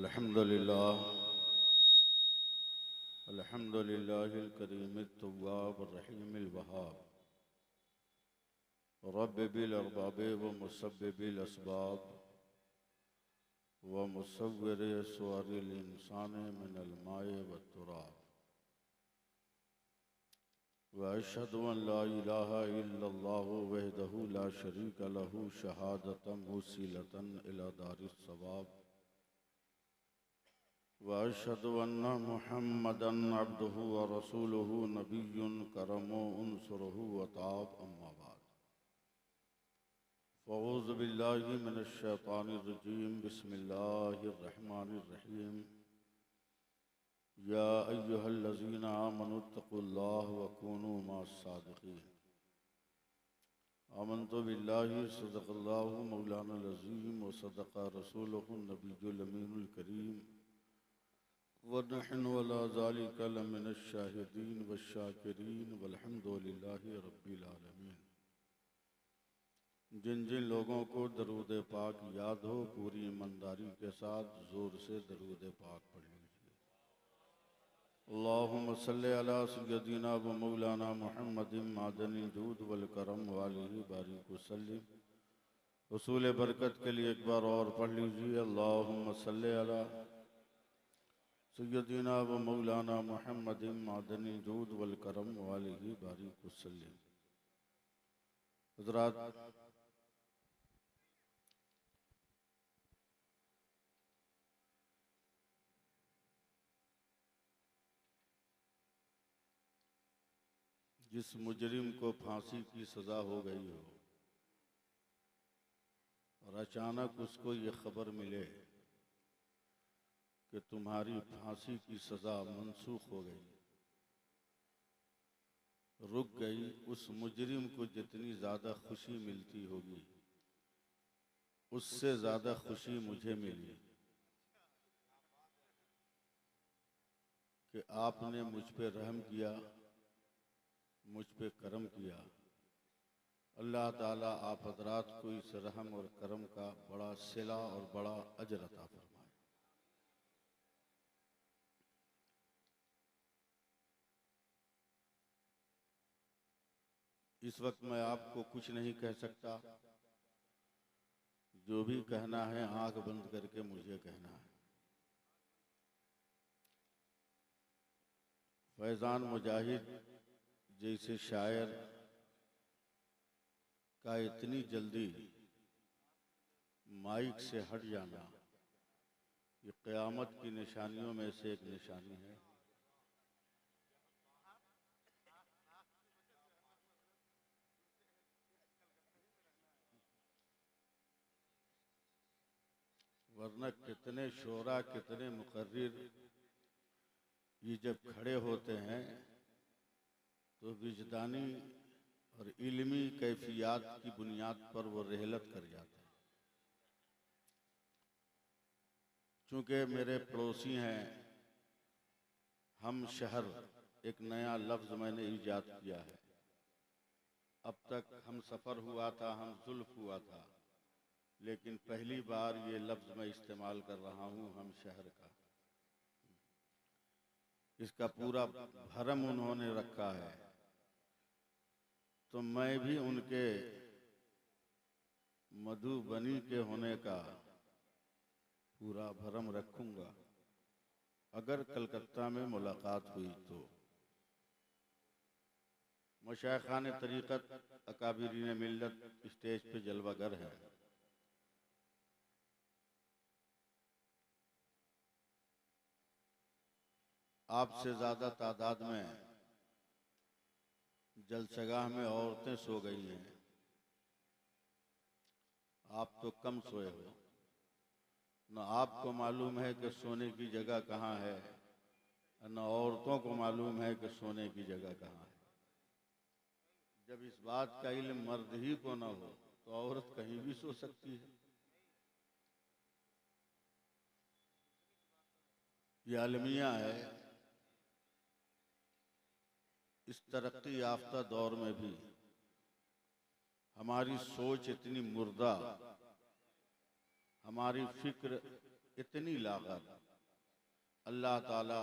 अल्हम्दुलिल्लाह अल्हम्दुलिल्लाहिल करीमित तव्वाब रहीमिल वहाब रब्ब बिल अरबाब व मुसब्बिबिल असबाब व मुसव्विर सुवारिल इंसान मिनल माए व तुराब व अशहदु अन ला इलाहा इल्लल्लाहु वहदहु ला शरीका लहु शहादतन मुसीलतन इला दारिस सवाब व अशहदु अन्न मुहम्मदन अब्दुहु व रसूलुहु नबियुन करमो उनसुरहु व ताब अम्मा बाद फ़अऊज़ु बिल्लाहि मिनश शैतानिर रजीम बिस्मिल्लाहिर रहमानिर रहीम या अय्युहल्लज़ीना आमनुत्तक़ुल्लाह व कूनू मअस सादिक़ीन आमन्तु बिल्लाहि सदक़ल्लाहु मौलानल अज़ीम व सदक़ा रसूलुहुन नबियुल अमीनुल करीम व नहनु अला ज़ालिका लमिनश शाहिदीन वश्शाकिरीन वल्हम्दुलिल्लाहि रब्बिल आलमीन। जिन जिन लोगों को दरूद पाक याद हो पूरी ईमानदारी के साथ ज़ोर से दरूद पाक पढ़ लीजिए। अल्लाहुम्मा सल्लि अला सय्यदिना व मौलाना मुहम्मदिन मादनी जूद वल करम वालिहि बारिक वसल्लिम। हुसूल बरकत के लिए एक बार और पढ़ लीजिए। अल्लाहुम्मा सल्लि अला सय्यदिना व मौलाना मुहम्मदिन मादनी जूद वल करम वालिहि बारिक वसल्लिम। हज़रात, जिस मुजरिम को फांसी की सज़ा हो गई हो और अचानक उसको ये खबर मिले कि तुम्हारी फांसी की सज़ा मनसूख हो गई, रुक गई, उस मुजरिम को जितनी ज़्यादा खुशी मिलती होगी उससे ज़्यादा खुशी मुझे मिली कि आपने मुझ पे रहम किया, मुझ पे करम किया। अल्लाह ताला आप हज़रात को इस रहम और करम का बड़ा सिला और बड़ा अजर अता फरमाए। इस वक्त मैं आपको कुछ नहीं कह सकता, जो भी कहना है आंख बंद करके मुझे कहना है। फैज़ान मुजाहिद जैसे शायर का इतनी जल्दी माइक से हट जाना ये क़यामत की निशानियों में से एक निशानी है। वरना कितने शोरा कितने मुकर्रिर ये जब खड़े होते हैं तो विजदानी और इल्मी कैफियत की बुनियाद पर वो रहलत कर जाते हैं। चूँकि मेरे पड़ोसी हैं, हम शहर एक नया लफ्ज़ मैंने ईजाद किया है। अब तक हम सफ़र हुआ था, हम जुल्फ़ हुआ था, लेकिन पहली बार ये लफ्ज़ मैं इस्तेमाल कर रहा हूँ, हम शहर का। इसका पूरा भरम उन्होंने रखा है, तो मैं भी उनके मधुबनी के होने का पूरा भरम रखूँगा अगर कलकत्ता में मुलाकात हुई तो। मशाइखान तरीक़त अकाबिरीन मिल्लत स्टेज पे जलवागर है। आपसे ज़्यादा तादाद में जलसगाह में औरतें सो गई हैं, आप तो कम सोए हो। न आपको मालूम है कि सोने की जगह कहाँ है, न औरतों को मालूम है कि सोने की जगह कहाँ है। जब इस बात का इल्म मर्द ही को न हो तो औरत कहीं भी सो सकती है। ये अलमिया है। इस तरक्की याफ्ता दौर में भी हमारी सोच इतनी मुर्दा, हमारी फिक्र इतनी लागत अल्लाह ताला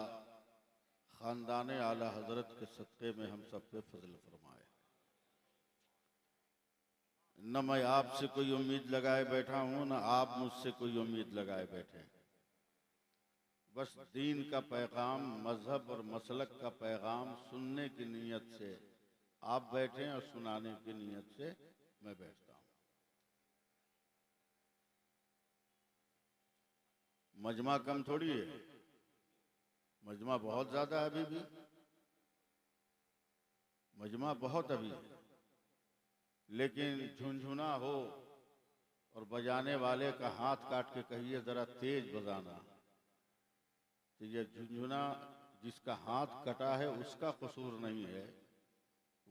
ख़ानदान आला हज़रत के सदक़े में हम सब पे फजल फरमाए। न मैं आपसे कोई उम्मीद लगाए बैठा हूँ, न आप मुझसे कोई उम्मीद लगाए बैठे। बस दीन का पैगाम, मजहब और मसलक का पैगाम सुनने की नीयत से आप बैठे और सुनाने की नीयत से मैं बैठता हूँ। मजमा कम थोड़ी है, मजमा बहुत ज्यादा है। अभी भी मजमा बहुत अभी है, लेकिन झुनझुना हो और बजाने वाले का हाथ काट के कहिए जरा तेज बजाना, तो ये झुनझुना जिसका हाथ कटा है उसका कसूर नहीं है,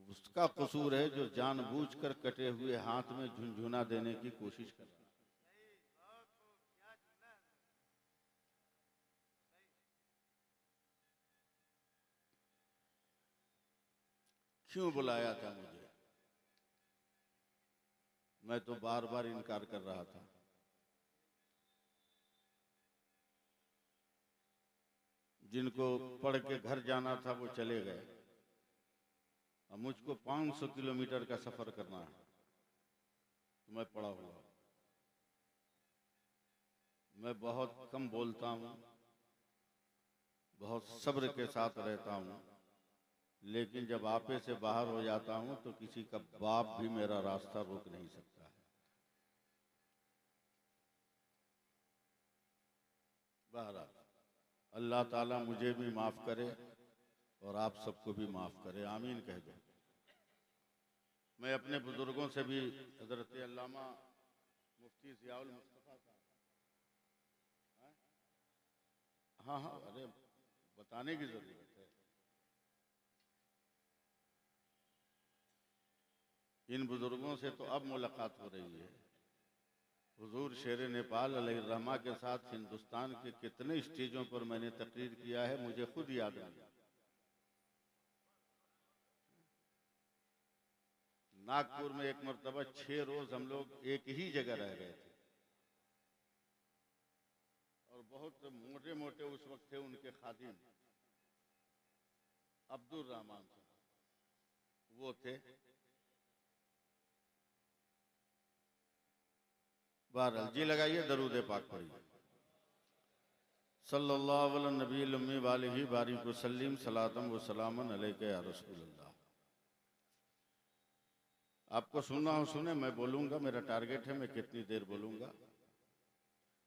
उसका कसूर है जो जानबूझकर कटे हुए हाथ में झुनझुना देने की कोशिश कर रहा है। क्यों बुलाया था मुझे? मैं तो बार बार इनकार कर रहा था। जिनको पढ़ के घर जाना था वो चले गए, अब मुझको 500 किलोमीटर का सफर करना है, तो मैं पड़ा हुआ। मैं बहुत कम बोलता हूँ, बहुत सब्र के साथ रहता हूँ, लेकिन जब आपे से बाहर हो जाता हूँ तो किसी का बाप भी मेरा रास्ता रोक नहीं सकता है। बहरहाल अल्लाह ताला मुझे भी माफ करे और आप सबको भी माफ करे, आमीन कह दो। मैं अपने बुजुर्गों से भी, हजरत अल्लामा मुफ्ती ज़ियाउल मुस्तफ़ा साहब, हाँ हाँ, अरे बताने की जरूरत है। इन बुजुर्गों से तो अब मुलाकात हो रही है। हुजूर शेर नेपाल अलैहिर्रहमा के साथ हिंदुस्तान के कितने स्टेजों पर मैंने तकरीर किया है मुझे खुद याद नहीं। नागपुर में एक मरतबा 6 रोज हम लोग एक ही जगह रह गए थे, और बहुत मोटे मोटे उस वक्त थे उनके खादिम अब्दुल रहमान साहब, वो थे। बहरहाल जी लगाइए, दरूद पाक पढ़िए। सल्लल्लाहु अलैहि नबील उम्मी वालिही बारिक वसल्लम सलातम व सलामन अलैका या रसूलल्लाह। आपको सुनना हो सुने, मैं बोलूंगा, मेरा टारगेट है मैं कितनी देर बोलूंगा।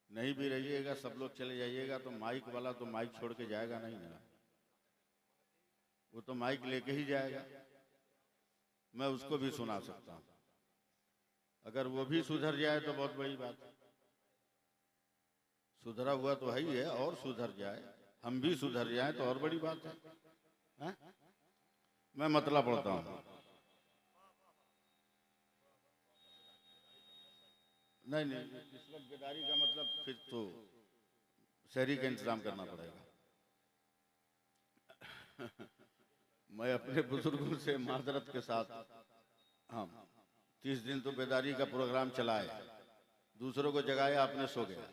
नहीं भी रहिएगा, सब लोग चले जाइएगा तो माइक वाला तो माइक छोड़ के जाएगा नहीं ना, वो तो माइक लेके ही जाएगा। मैं उसको भी सुना सकता हूँ, अगर वो भी सुधर जाए तो बहुत बड़ी बात है। सुधरा हुआ तो है ही है, और सुधर जाए, हम भी सुधर जाए तो और बड़ी बात है? मैं मतलब पढ़ता हूँ। नहीं नहीं, इस वक्त बेदारी का मतलब फिर तो शहरी का इंतजाम करना पड़ेगा। मैं अपने बुजुर्गों से माजरत के साथ, हाँ 30 दिन तो बेदारी का प्रोग्राम चलाए, दूसरों को जगाया, आपने सो गया।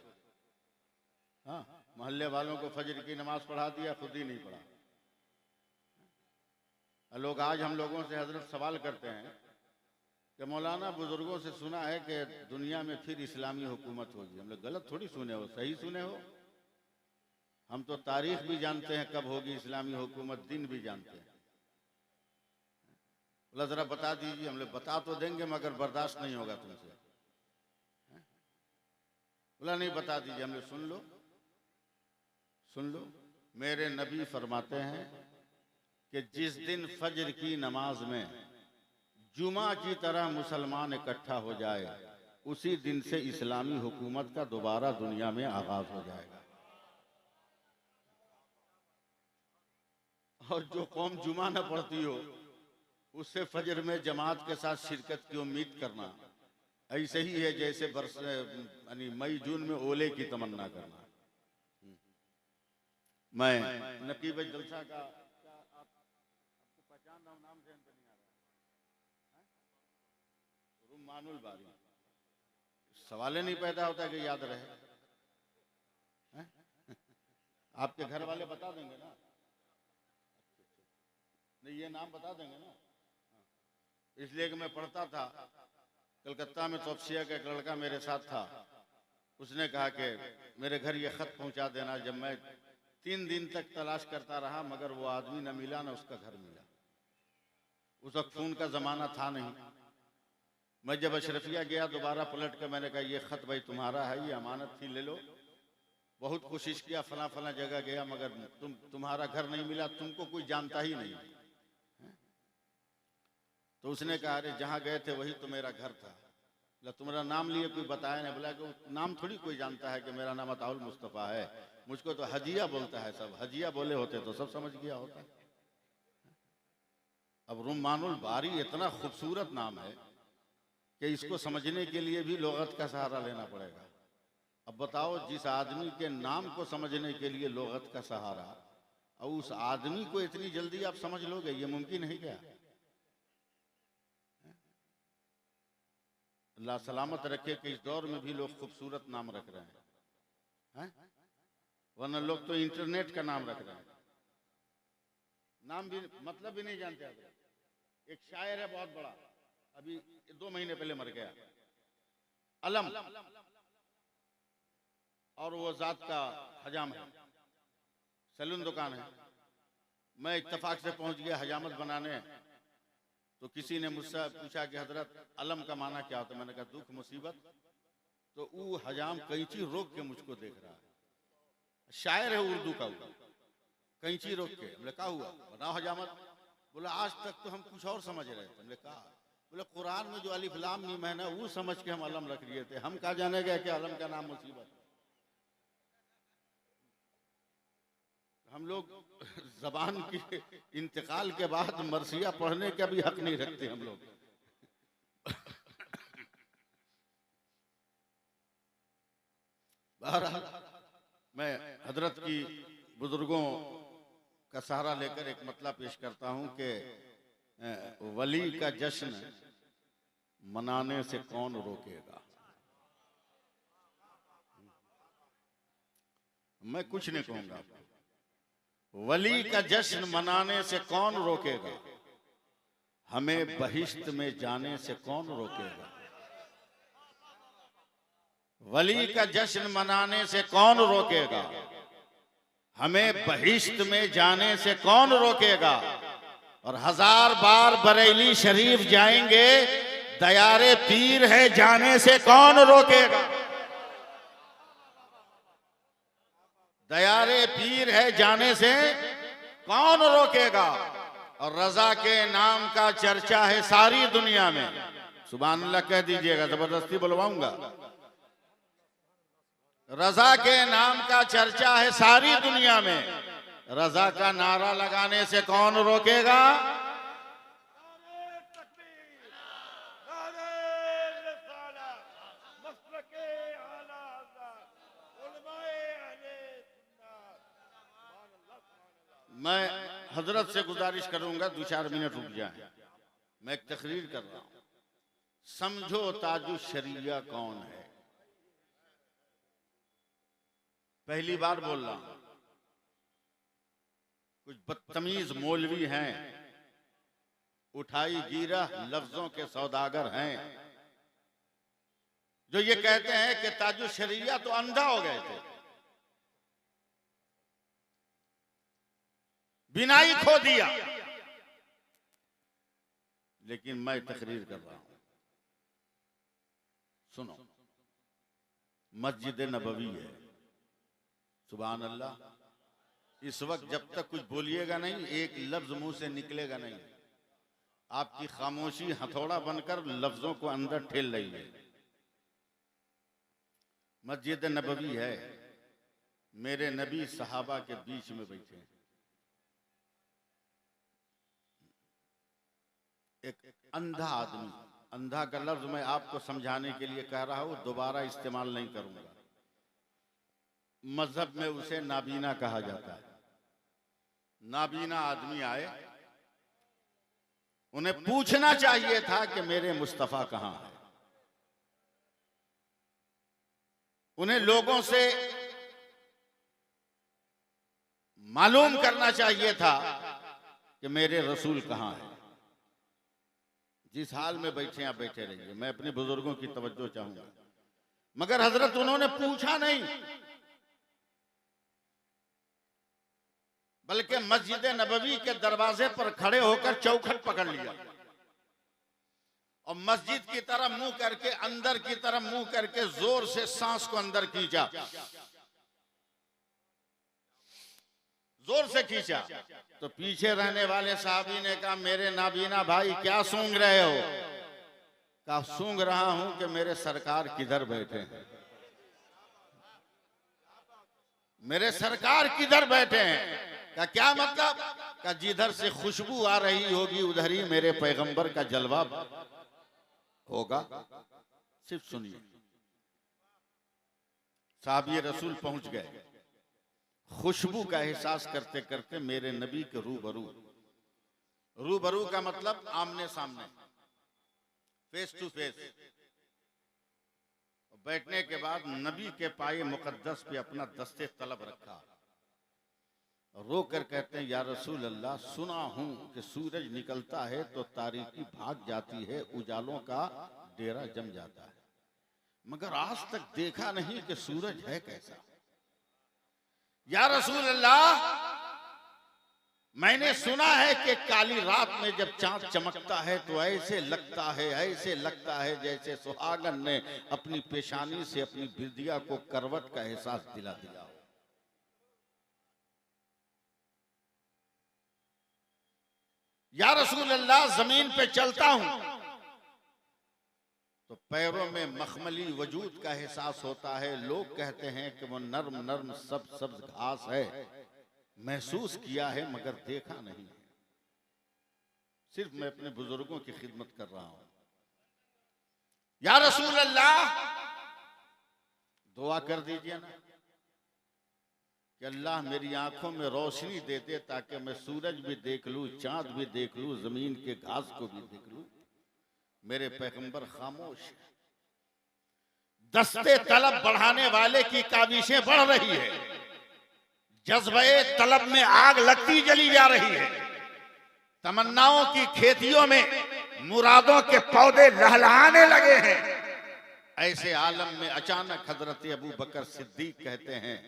हाँ, मोहल्ले वालों को फजर की नमाज पढ़ा दिया, खुद ही नहीं पढ़ा। लोग आज हम लोगों से हजरत सवाल करते हैं कि मौलाना बुजुर्गों से सुना है कि दुनिया में फिर इस्लामी हुकूमत होगी। हम लोग गलत थोड़ी सुने हो, सही सुने हो। हम तो तारीख भी जानते हैं कब होगी इस्लामी हुकूमत, दिन भी जानते हैं। बोला जरा बता दीजिए। हम लोग बता तो देंगे मगर बर्दाश्त नहीं होगा तुमसे। बोला नहीं बता दीजिए। हम लोग सुन लो सुन लो, मेरे नबी फरमाते हैं कि जिस दिन फजर की नमाज में जुमा की तरह मुसलमान इकट्ठा हो जाए, उसी दिन से इस्लामी हुकूमत का दोबारा दुनिया में आगाज हो जाएगा। और जो कौम जुमा न पढ़ती हो उससे फजर में जमात के साथ शिरकत की उम्मीद करना ऐसे ही है जैसे बरस यानी मई जून में ओले की तमन्ना करना। मैं नकीब जलसा का आपको पहचान रहा हूं, नाम से नहीं आ रहा, रुमानुल बारी। सवाल ही नहीं पैदा होता कि याद रहे। आपके घर वाले बता देंगे ना? नहीं, ये नाम बता देंगे ना? इसलिए कि मैं पढ़ता था कलकत्ता में, तोपसिया का एक लड़का मेरे साथ था। उसने कहा कि मेरे घर ये खत पहुंचा देना। जब मैं 3 दिन तक तलाश करता रहा मगर वो आदमी न मिला न उसका घर मिला। उस वक्त फोन का जमाना था नहीं। मैं जब अशरफिया गया दोबारा पलट कर मैंने कहा ये खत भाई तुम्हारा है, ये अमानत थी, ले लो। बहुत कोशिश किया, फला फला जगह गया मगर तुम्हारा घर नहीं मिला, तुमको कोई जानता ही नहीं। तो उसने कहा अरे जहाँ गए थे वही तो मेरा घर था। बोला तुम्हारा नाम लिए कोई बताया नहीं? बोला कि नाम थोड़ी कोई जानता है कि मेरा नाम अताउल मुस्तफ़ा है, मुझको तो हजिया बोलता है सब। हजिया बोले होते तो सब समझ गया होता। अब रुम्मानुल बारी इतना खूबसूरत नाम है कि इसको समझने के लिए भी लुगत का सहारा लेना पड़ेगा। अब बताओ, जिस आदमी के नाम को समझने के लिए लुगत का सहारा, और उस आदमी को इतनी जल्दी आप समझ लोगे, ये मुमकिन है क्या? अल्लाह सलामत रखे कि इस दौर में भी लोग खूबसूरत नाम रख रहे हैं, वरना लोग तो इंटरनेट का नाम रख रहे हैं, नाम भी मतलब भी नहीं जानते। एक शायर है बहुत बड़ा, अभी 2 महीने पहले मर गया, अलम, और वो जात का हजाम है, सैलून दुकान है। मैं इत्तेफाक से पहुंच गया हजामत बनाने, तो किसी ने मुझसे पूछा कि हजरत अलम का माना क्या होता है? मैंने कहा दुख मुसीबत। तो वो हजाम कैंची रोक के मुझको देख रहा है, शायर है उर्दू का, कैंची रोक के। बोले क्या हुआ, बनाओ हजामत। बोला आज तक तो हम कुछ और समझ रहे थे। हमने कहा, बोले कुरान में जो अलिफ लाम मीम है ना, वो समझ के हम अलम रख लिए थे, हम कहा जाने गए कि अलम का नाम मुसीबत। हम लोग जबान की इंतकाल के बाद मरसिया पढ़ने का भी हक नहीं रखते हम लोग। बहरहाल मैं हजरत की बुजुर्गों का सहारा लेकर एक मतला पेश करता हूं कि वली का जश्न मनाने से कौन रोकेगा। मैं कुछ नहीं कहूंगा, वली का जश्न मनाने से कौन रोकेगा, हमें बहिश्त में जाने से कौन रोकेगा। वली का जश्न मनाने से कौन रोकेगा, हमें बहिश्त में जाने से कौन रोकेगा। और 1000 बार बरेली शरीफ जाएंगे, दयारे पीर है जाने से कौन रोकेगा। दयारे पीर है जाने से कौन रोकेगा। और रजा के नाम का चर्चा है सारी दुनिया में। सुभान अल्लाह कह दीजिएगा, जबरदस्ती बुलवाऊंगा। रजा के नाम का चर्चा है सारी दुनिया में, रजा का नारा लगाने से कौन रोकेगा। मैं हजरत से गुजारिश करूंगा 2-4 मिनट रुक जाए। मैं एक तकरीर कर रहा हूं, समझो ताजु शरिया कौन है। पहली बार बोल रहा हूं, कुछ बदतमीज मौलवी हैं, उठाई गिरा लफ्जों के सौदागर हैं, जो ये कहते हैं कि ताजु शरिया तो अंधा हो गए थे, बिनाई खो दिया। लेकिन मैं तकरीर कर रहा हूं, सुनो। मस्जिद नबवी है, सुभान अल्लाह। इस वक्त जब तक कुछ बोलिएगा नहीं, एक लफ्ज मुंह से निकलेगा नहीं, आपकी खामोशी हथौड़ा बनकर लफ्जों को अंदर ठेल रही है। मस्जिद नबवी है, मेरे नबी सहाबा के बीच में बैठे हैं। एक अंधा आदमी, अंधा का लफ्ज मैं आपको समझाने के लिए कह रहा हूं, दोबारा इस्तेमाल नहीं करूंगा। मजहब में उसे नाबीना कहा जाता है। नाबीना आदमी आए, उन्हें पूछना चाहिए था कि मेरे मुस्तफा कहां है। उन्हें लोगों से मालूम करना चाहिए था कि मेरे रसूल कहाँ हैं। जिस हाल में बैठे आप बैठे रहिए, मैं अपने बुजुर्गों की तवज्जो चाहूंगा। मगर हजरत उन्होंने पूछा नहीं, बल्कि मस्जिद नबवी के दरवाजे पर खड़े होकर चौखट पकड़ लिया और मस्जिद की तरफ मुंह करके, अंदर की तरफ मुंह करके जोर से सांस को अंदर खींचा, जोर से खींचा। तो पीछे रहने वाले साहबी ने कहा, मेरे नाबीना भाई क्या सूंघ रहे हो? कहा, सूंघ रहा हूं कि मेरे सरकार किधर बैठे हैं। मेरे सरकार किधर बैठे हैं? का क्या मतलब? का जिधर से खुशबू आ रही होगी उधर ही मेरे पैगंबर का जलवा होगा। सिर्फ सुनिए, साहबी रसूल पहुंच गए। खुशबू का एहसास करते करते मेरे नबी के रूबरू, रूबरू का मतलब आमने सामने, फेस टू फेस। बैठने के बाद नबी के पाए मुकद्दस पे अपना दस्ते तलब रखा, रो कर कहते हैं, या रसूल अल्लाह, सुना हूं कि सूरज निकलता है तो तारीकी भाग जाती है, उजालों का डेरा जम जाता है, मगर आज तक देखा नहीं कि सूरज है कैसा। या रसूल अल्लाह, मैंने सुना है कि काली रात में जब चांद चमकता है तो ऐसे लगता है जैसे सुहागन ने अपनी पेशानी से अपनी बिरदिया को करवट का एहसास दिला दिया। या रसूल अल्लाह, जमीन पे चलता हूं तो पैरों में मखमली वजूद का एहसास होता है। लोग कहते हैं कि वो नर्म नर्म सब्ज घास है। महसूस किया है मगर देखा नहीं है। सिर्फ मैं अपने बुजुर्गों की खिदमत कर रहा हूं। या रसूल अल्लाह, दुआ कर दीजिए ना कि अल्लाह मेरी आंखों में रोशनी दे दे ताकि मैं सूरज भी देख लूं, चांद भी देख लूं, जमीन के घास को भी देख लूं। मेरे पैगंबर खामोश है। दस्ते तलब बढ़ाने वाले की काबिशें बढ़ रही है, जज्बे तलब में आग लगती जली जा रही है। तमन्नाओं की खेतियों में मुरादों के पौधे लहलहाने लगे हैं। ऐसे आलम में अचानक हजरत अबू बकर सिद्दीक कहते हैं,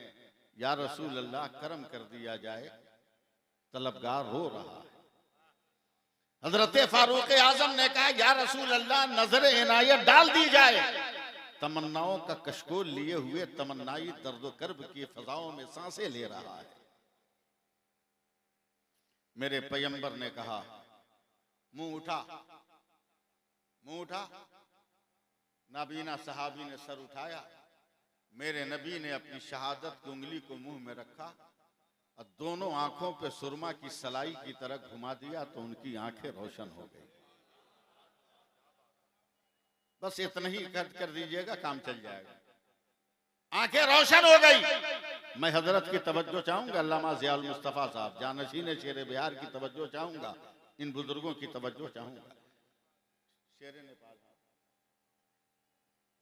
या रसूल अल्लाह, करम कर दिया जाए, तलबगार रो रहा है। हजरत फारूक आजम ने कहा, या रसूल अल्लाह, नजर इनायत डाल दी जाए। तमन्नाओं का कशकोल लिए हुए तमन्नाई दर्द कर्ब की फजाओं में सांसें ले रहा है। मेरे पैगंबर ने कहा, मुंह उठा, मुंह उठा। नाबीना सहाबी ने सर उठाया। मेरे नबी ने अपनी शहादत की उंगली को मुंह में रखा और दोनों आंखों पे सुरमा की सलाई की तरह घुमा दिया तो उनकी आंखें रोशन हो गई। बस इतना ही कर दीजिएगा, काम चल जाएगा। आंखें रोशन हो गई। मैं हजरत की तवज्जो चाहूंगा, अल्लामा ज़ियाउल मुस्तफा साहब, जानशीन शेर बिहार की तवज्जो चाहूंगा, इन बुजुर्गों की तवज्जो चाहूंगा। शेर नेपाल,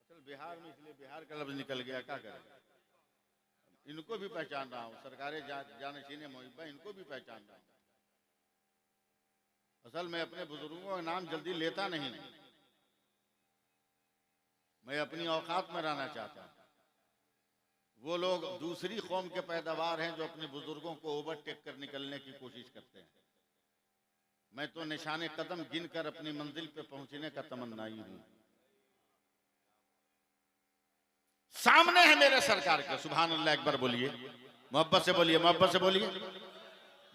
असल बिहार में इसलिए बिहार का लफ्ज निकल गया, क्या करें। इनको भी पहचान रहा हूं, सरकारें जानशीन मोहिब्बा, इनको भी पहचान रहा हूं। असल में अपने बुजुर्गों का नाम जल्दी लेता नहीं, मैं अपनी औकात में रहना चाहता हूं। वो लोग दूसरी कौम के पैदावार हैं जो अपने बुजुर्गों को ओवरटेक कर निकलने की कोशिश करते हैं। मैं तो निशाने कदम गिनकर अपनी मंजिल पे पहुंचने का तमन्नाई हूं। सामने है मेरे सरकार के, सुभान अल्लाह, एक बार बोलिए, मोहब्बत से बोलिए, मोहब्बत से बोलिए।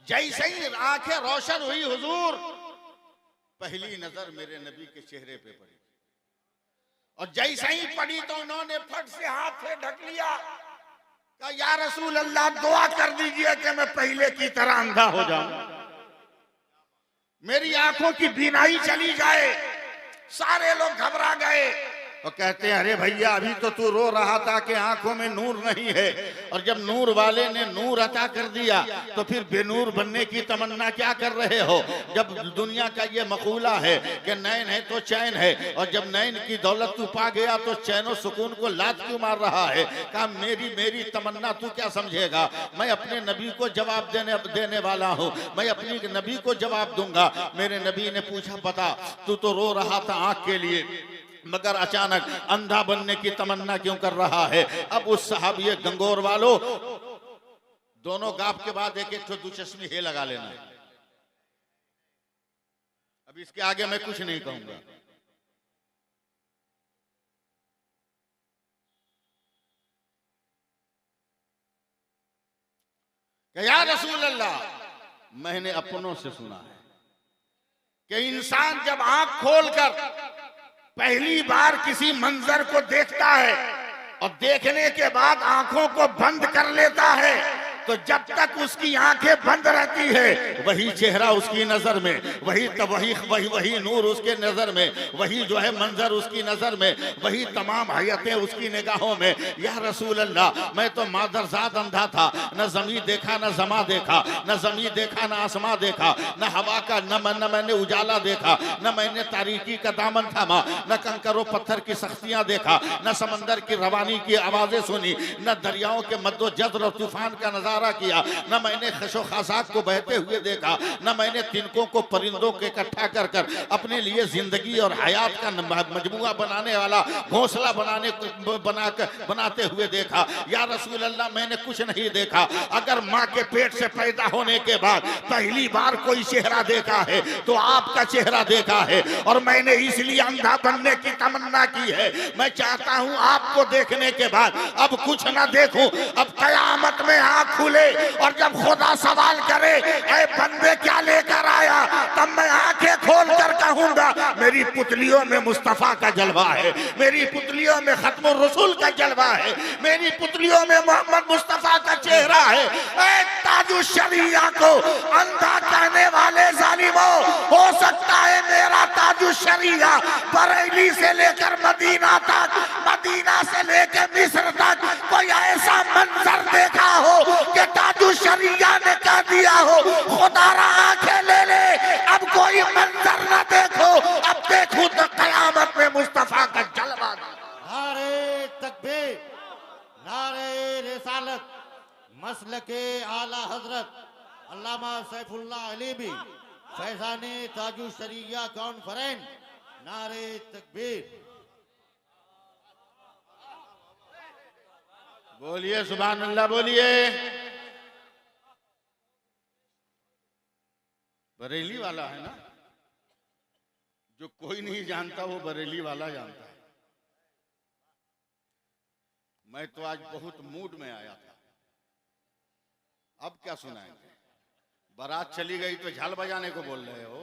जैसे ही आंखें रोशन हुई हुजूर, पहली नजर मेरे नबी के चेहरे पे पड़ी और जैसे ही पड़ी तो उन्होंने फट से हाथ से ढक लिया। कहा, या रसूल अल्लाह, दुआ कर दीजिए कि मैं पहले की तरह अंधा हो जाऊं, मेरी आंखों की बीनाई चली जाए। सारे लोग घबरा गए। और कहते हैं अरे भैया अभी तो तू रो रहा था कि आंखों में नूर नहीं है, और जब नूर वाले ने नूर अता कर दिया तो फिर बेनूर बनने की तमन्ना क्या कर रहे हो? जब दुनिया का ये मकूला है कि नैन है तो चैन है, और जब नैन की दौलत तू पा गया तो चैन सुकून को लात क्यों मार रहा है? कहा मेरी तमन्ना तू क्या समझेगा? मैं अपने नबी को जवाब देने वाला हूँ, मैं अपनी नबी को जवाब दूंगा। मेरे नबी ने पूछा बता तू तो रो रहा था आंख के लिए, मगर अचानक अंधा बनने की तमन्ना क्यों कर रहा है? अब उस साहब ये गंगोर वालों दोनों गाप के बाद एक एक दुचश्मी हे लगा लेना। अब इसके आगे मैं कुछ नहीं कहूंगा। या रसूल अल्लाह, मैंने अपनों से सुना है कि इंसान जब आंख खोलकर पहली बार किसी मंजर को देखता है और देखने के बाद आंखों को बंद कर लेता है, तो जब तक उसकी आंखें बंद रहती है वही चेहरा उसकी नजर में, वही नूर उसके नजर में, वही जो है मंजर उसकी नजर में, वही तमाम हयतें उसकी निगाहों में। या रसूल अल्लाह, मैं तो मादरजाद अंधा था, न जमी देखा न जमा देखा, न जमी देखा न आसमां देखा, न हवा का न मैंने उजाला देखा, न मैंने तारीकी का दामन थामा, न कंकरों पत्थर की सख्तियां देखा, न समंदर की रवानी की आवाजें सुनी, न दरियाओं के मद्दो जज्र और तूफान का नजारा किया, न मैंने खशो खासाक को बहते हुए देखा, न मैंने तिनकों को परिंदों के इकट्ठा कर कर अपने लिए जिंदगी और हयात का मजमुआ बनाने वाला घोंसला बनाते हुए देखा। या रसूल अल्लाह, मैंने कुछ नहीं देखा। अगर माँ के पेट से पैदा होने के बाद पहली बार कोई चेहरा देखा है तो आपका चेहरा देखा है, और मैंने इसलिए अंधा बनने की तमन्ना की है। मैं चाहता हूं आपको देखने के बाद अब कुछ ना देखूं, अब कयामत में आंख खुले और जब खुदा सवाल करे ऐ बंदे क्या लेकर आया, तब मैं आंखें खोल कर कहूंगा मेरी पुतलियों में मुस्तफा का जलवा है, मेरी पुतलियों में खत्म रसूल का जलवा है, मेरी पुतलियों में मोहम्मद मुस्तफा का चेहरा है। ऐ ताजु शरिया को अंधा कहने वाले जालिमों, हो सकता है मेरा ताजु शरिया बरेली से लेकर मदीना तक, मदीना से लेकर मिस्र तक कोई ऐसा मंजर देखा हो कि ताजु शरिया ने कह दिया हो खुदारा आंखें ले ले, अब कोई मंजर ना देखो, अब देखो तो कयामत में मुस्तफा का जलवा। नारे तकबीर, नारे रिसालत, मसलके आला हजरत अल्लामा सैफुल्लाह अलीबी फैजाने ताजु शरिया कॉन्फ्रेंस। नारे तकबीर। बोलिए सुभान अल्लाह, बोलिए। बरेली वाला है ना, जो कोई नहीं जानता वो बरेली वाला जानता है। मैं तो आज बहुत मूड में आया था। अब क्या सुनाएंगे? बारात चली गई तो झाल बजाने को बोल रहे हो,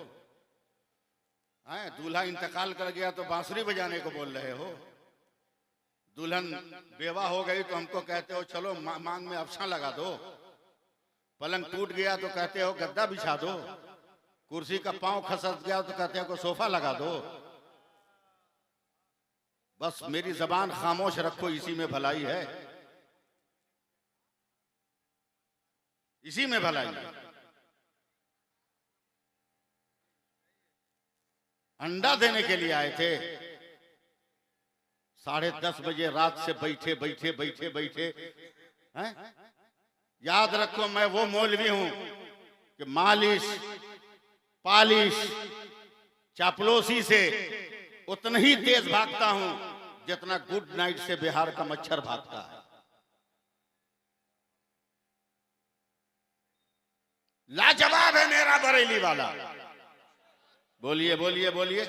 हैं? दूल्हा इंतकाल कर गया तो बांसुरी बजाने को बोल रहे हो, दुल्हन बेवा हो गई तो हमको कहते हो चलो मांग में अफसा लगा दो, पलंग टूट गया तो कहते हो गद्दा बिछा दो, कुर्सी का पांव खसक गया तो कहते हो सोफा लगा दो। बस मेरी जबान खामोश रखो, इसी में भलाई है, इसी में भलाई है। अंडा देने के लिए आए थे, 10:30 बजे रात से बैठे हैं? याद रखो मैं वो मौलवी हूं कि मालिश पालिश चापलोसी से उतना ही तेज भागता हूं जितना गुड नाइट से बिहार का मच्छर भागता है। लाजवाब है मेरा बरेली वाला। बोलिए बोलिए बोलिए,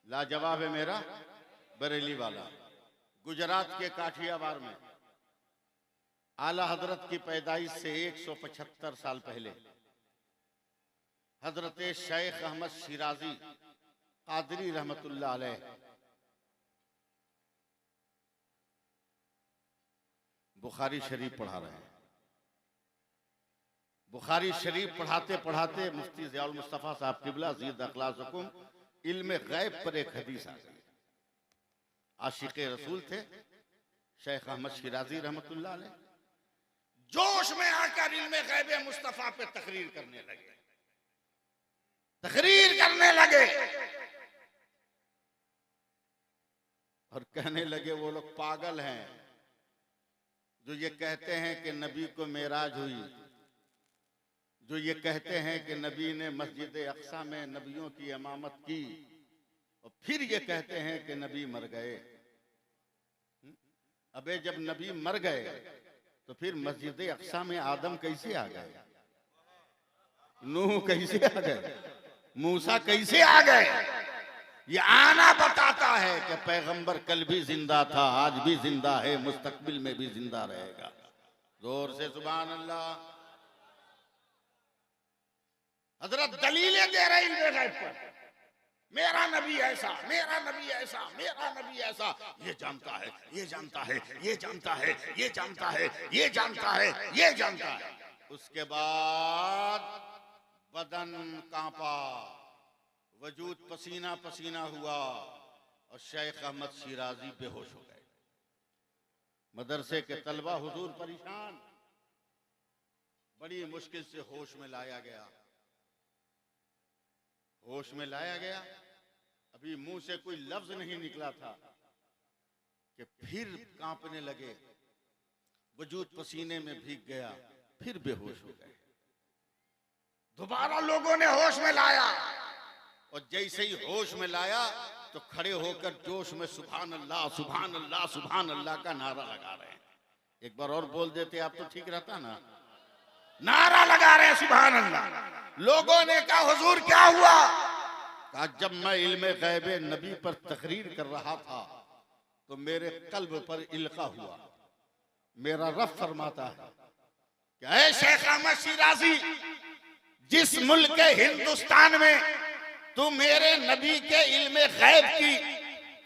लाजवाब है मेरा बरेली वाला। गुजरात के काठियावाड़ में आला हजरत की पैदाइश से 175 साल पहले हजरत शेख अहमद शिराजी कादरी रहमतुल्लाह अलैह बुखारी शरीफ पढ़ा रहे हैं। बुखारी शरीफ पढ़ाते पढ़ाते मुफ्ती ज़ियाउल मुस्तफ़ा साहब क़िबला ज़ीद अख़लास हुकुम इल्म गैब पर एक हदीस आ गई। आशिक रसूल थे शेख अहमद शिराजी रहमतुल्लाह अलैह। जोश में आकर इल्मे गैब मुस्तफा पे तकरीर करने लगे, तकरीर करने लगे और कहने लगे वो लोग पागल हैं जो ये कहते हैं कि नबी को मेराज हुई, जो ये कहते हैं कि नबी ने मस्जिद अक्सा में नबियों की इमामत की, और फिर ये कहते हैं कि नबी मर गए। अबे जब नबी मर गए तो फिर मस्जिद अक्सा में आदम कैसे आ गए, नूह कैसे आ गए, मूसा कैसे आ गए? ये आना बताता है कि पैगंबर कल भी जिंदा था, आज भी जिंदा है, मुस्तकबिल में भी जिंदा रहेगा। जोर से सुभान अल्लाह। हजरत दलीलें दे रहे इल्मे गैब पर, मेरा नबी ऐसा, मेरा नबी ऐसा, मेरा नबी ऐसा, ये जानता है, ये जानता है, ये जानता है, ये जानता है, ये जानता है, ये जानता है। उसके बाद बदन कांपा, वजूद पसीना पसीना हुआ और शेख अहमद शिराजी बेहोश हो गए। मदरसे के तलबा हुजूर परेशान, बड़ी मुश्किल से होश में लाया गया, होश में लाया गया। अभी मुंह से कोई लफ्ज नहीं निकला था कि फिर कांपने लगे, वजूद पसीने में भीग गया, फिर बेहोश हो गए। दोबारा लोगों ने होश में लाया, और जैसे ही होश में लाया तो खड़े होकर जोश में सुभान अल्लाह सुभान अल्लाह सुभान अल्लाह का नारा लगा रहे हैं। एक बार और बोल देते आप तो ठीक रहता ना। नारा लगा रहे हैं सुभान अल्लाह। लोगों ने कहा हुजूर क्या हुआ? कहा जब मैं इल्मे गैबे नबी पर तकरीर कर रहा था तो मेरे कल्ब पर इल्का हुआ। मेरा रब फरमाता है कि ऐ शेख अहमद शिराजी, जिस मुल्क के हिंदुस्तान में तू मेरे नबी के इल्मे गैब की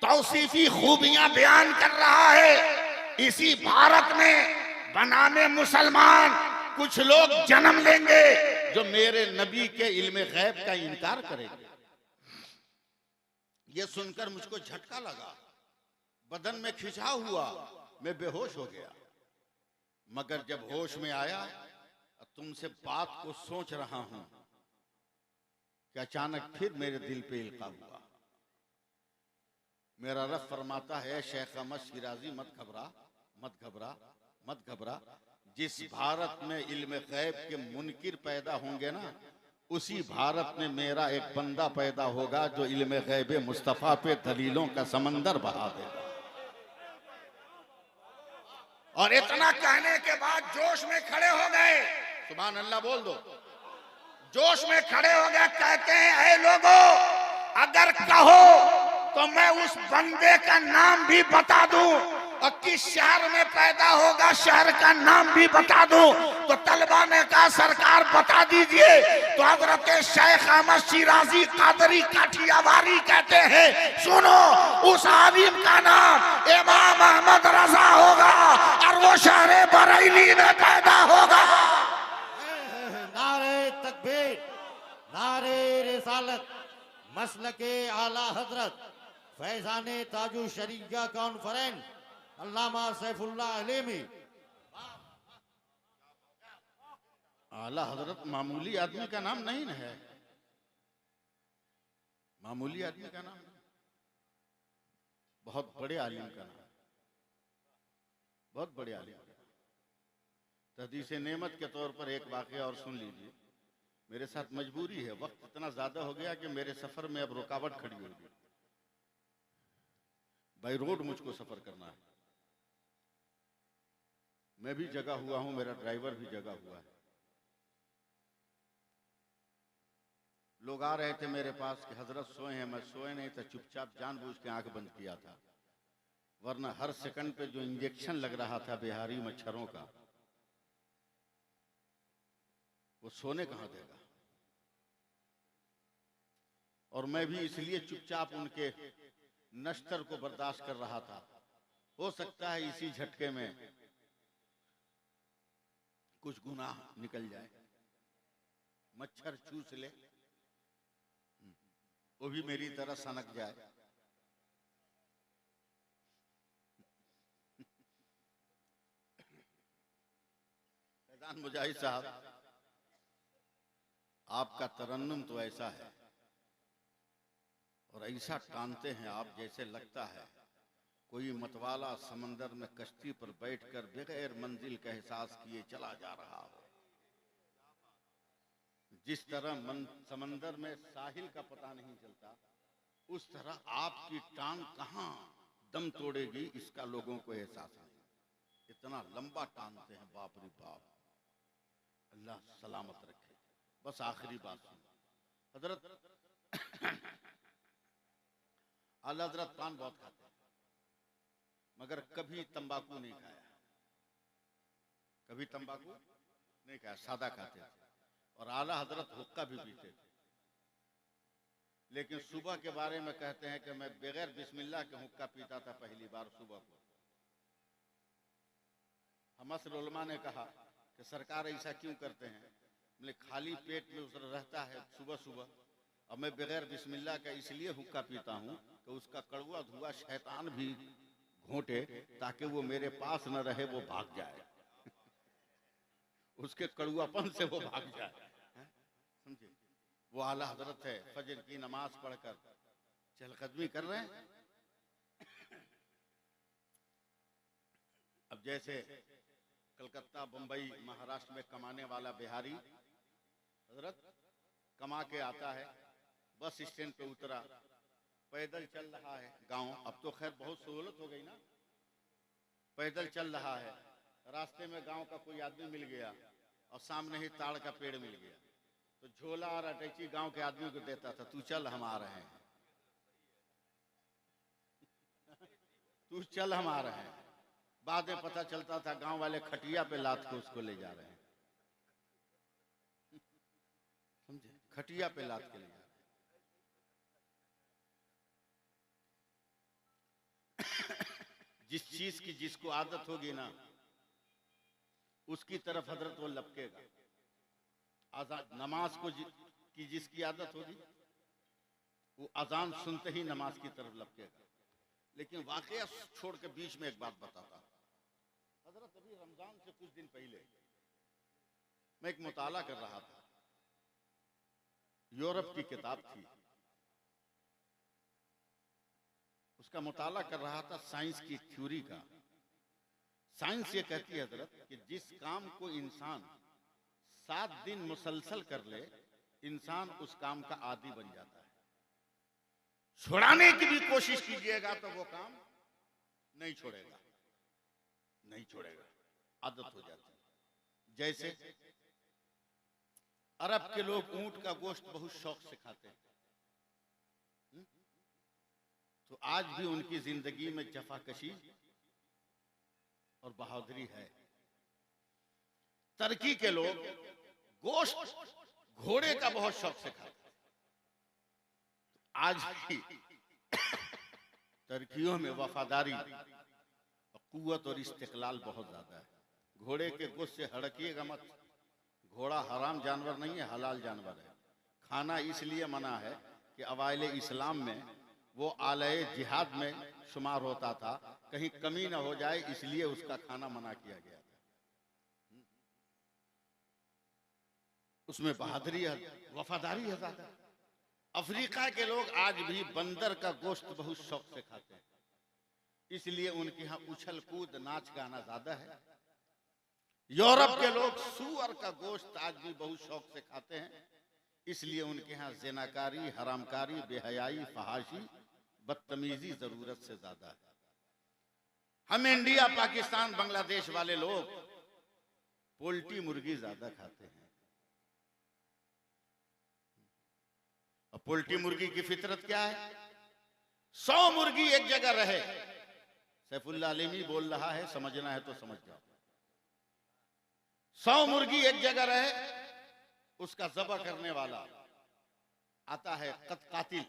तौसीफी खूबियां बयान कर रहा है, इसी भारत में बनाने मुसलमान कुछ लोग जन्म लेंगे जो मेरे नबी के इल्मे गैब का इनकार करेंगे। ये सुनकर मुझको झटका लगा, बदन में खिंचाव हुआ, मैं बेहोश हो गया। मगर जब होश में आया, तुमसे बात को सोच रहा हूं कि अचानक फिर मेरे दिल पे इल्का हुआ। मेरा रब फरमाता है शेख अहमद शिराजी मत घबरा, मत घबरा, मत घबरा। जिस भारत में इल्म गैब के मुनकिर पैदा होंगे ना, उसी भारत में मेरा एक बंदा पैदा होगा जो इल्म गैब मुस्तफा पे दलीलों का समंदर बहा देगा। और इतना कहने के बाद जोश में खड़े हो गए, सुभान अल्लाह बोल दो। जोश में खड़े हो गए, कहते हैं ऐ लोगों, अगर कहो तो मैं उस बंदे का नाम भी बता दूं और किस शहर में पैदा होगा शहर का नाम भी बता दूं। तो तलबा ने कहा सरकार बता दीजिए। तो हजरत शेख अहमद शिराजी कादरी काठियावाड़ी कहते हैं, सुनो उस आलिम का नाम इमाम अहमद रजा होगा और वो शहर बरेली में पैदा होगा। नारे तकबीर, नारे रिसालत, मसलके आला हजरत फैजाने ताजु शरीया कॉन्फ्रेंस अल्लामा सैफुल्लाह अलीमी। आला हजरत मामूली आदमी का नाम नहीं है, मामूली आदमी का नाम, बहुत बड़े आलिम का नाम, बहुत बड़े आलिम। हदीस नेमत के तौर पर एक वाकया और सुन लीजिए। मेरे साथ मजबूरी है, वक्त इतना ज्यादा हो गया कि मेरे सफर में अब रुकावट खड़ी होगी। बाई रोड मुझको सफर करना है, मैं भी जगा हुआ हूं, मेरा ड्राइवर भी जगा हुआ है। लोग आ रहे थे मेरे पास कि हजरत सोए हैं, मैं सोए नहीं था, चुपचाप जानबूझ के आंख बंद किया था, वरना हर सेकंड पे जो इंजेक्शन लग रहा था बिहारी मच्छरों का, वो सोने कहां देगा। और मैं भी इसलिए चुपचाप उनके नश्तर को बर्दाश्त कर रहा था। हो सकता है इसी झटके में कुछ गुनाह निकल जाए, मच्छर चूस ले, वो भी मेरी तरह सनक जाए। फैजान मुजाहिद साहब, आपका तरन्नुम तो ऐसा है और ऐसा टानते हैं आप, जैसे लगता है कोई मतवाला समंदर में कश्ती पर बैठकर बगैर मंजिल का एहसास किए चला जा रहा हो। जिस तरह समंदर में साहिल का पता नहीं चलता, उस तरह आपकी टांग कहां दम तोड़ेगी इसका लोगों को एहसास नहीं। इतना लंबा टांगते हैं, बाप रे बाप। अल्लाह सलामत रखे। बस आखिरी बात सुन, हजरत आला हजरत पान बहुत खाते हैं, मगर कभी तंबाकू नहीं खाया, कभी तंबाकू नहीं खाया, सादा खाते थे। और आला हजरत हुक्का भी पीते थे, लेकिन सुबह के बारे में कहते हैं कि मैं बगैर बिस्मिल्लाह के हुक्का पीता था पहली बार सुबह को। हमस उलमा ने कहा कि सरकार ऐसा क्यों करते हैं? बोले खाली पेट में उस रहता है सुबह सुबह, और मैं बगैर बिस्मिल्लाह का इसलिए हुक्का पीता हूँ कि उसका कड़वा धुआं शैतान भी घोंटे ताकि वो मेरे पास न रहे, वो भाग जाए उसके कड़ुआपन से वो भाग जाए। समझे? वो आला हजरत है, फजर की नमाज पढ़कर चहलकदमी कर रहे हैं। अब जैसे कलकत्ता, बंबई, महाराष्ट्र में कमाने वाला बिहारी हजरत कमा के आता है, बस स्टैंड पे उतरा, पैदल चल रहा है गांव। अब तो खैर बहुत सहूलत हो गई ना, पैदल चल रहा है, रास्ते में गांव का कोई आदमी मिल गया और सामने ही ताड़ का पेड़ मिल गया, तो झोला और अटैची गांव के आदमी को देता था, तू चल हम आ रहे हैं, तू चल हम आ रहे हैं। बाद में पता चलता था गांव वाले खटिया पे लाद के उसको ले जा रहे हैं। समझे? खटिया पे लाद के ले जा रहे हैं। जिस चीज की जिसको आदत होगी ना, उसकी तरफ हजरत वो लपकेगा। आजान नमाज को की जिसकी आदत होगी, वो अजान सुनते ही नमाज की तरफ लपकेगा। लेकिन वाकया छोड़ के बीच में एक बात बताता हूं। हजरत अभी रमजान से कुछ दिन पहले मैं एक मुताला कर रहा था, यूरोप की किताब थी, उसका मुताला कर रहा था साइंस की थ्योरी का। साइंस ये कहती है हजरत कि जिस काम को इंसान 7 दिन मुसलसल कर ले, इंसान उस काम का आदी बन जाता है। छुड़ाने की भी कोशिश कीजिएगा तो वो काम नहीं छोड़ेगा, नहीं छोड़ेगा, आदत हो जाती है। जैसे अरब के लोग ऊंट का गोश्त बहुत शौक से खाते हैं, तो आज भी उनकी जिंदगी में जफाकशी और बहादुरी है। तुर्की के लोग गोश्त घोड़े का बहुत शौक से खाते हैं। आज भी तुर्कियों में वफादारी, कुव्वत और इस्तिकलाल बहुत ज्यादा है। घोड़े के गोश्त से हड़किएगा मत, घोड़ा हराम जानवर नहीं है, हलाल जानवर है। खाना इसलिए मना है कि अवाइल इस्लाम में वो आले जिहाद में शुमार होता था, कहीं कमी ना हो जाए इसलिए उसका खाना मना किया गया था। उसमें बहादुरी है, वफादारी है ज्यादा। अफ्रीका के लोग आज भी बंदर का गोश्त बहुत शौक से खाते हैं, इसलिए उनके यहाँ उछल कूद नाच गाना ज्यादा है। यूरोप के लोग सूअर का गोश्त आज भी बहुत शौक से खाते हैं, इसलिए उनके यहाँ ज़िनाकारी, हरामकारी, बेहयाई, फहाशी, बदतमीजी जरूरत से ज्यादा है। हम इंडिया, पाकिस्तान, बांग्लादेश वाले लोग पोल्ट्री मुर्गी ज्यादा खाते हैं। और पोल्ट्री मुर्गी की फितरत क्या है? 100 मुर्गी एक जगह रहे। सैफुल्लाह आलिमी बोल रहा है, समझना है तो समझ जाओ। 100 मुर्गी एक जगह रहे, उसका ज़बह करने वाला आता है, कातिल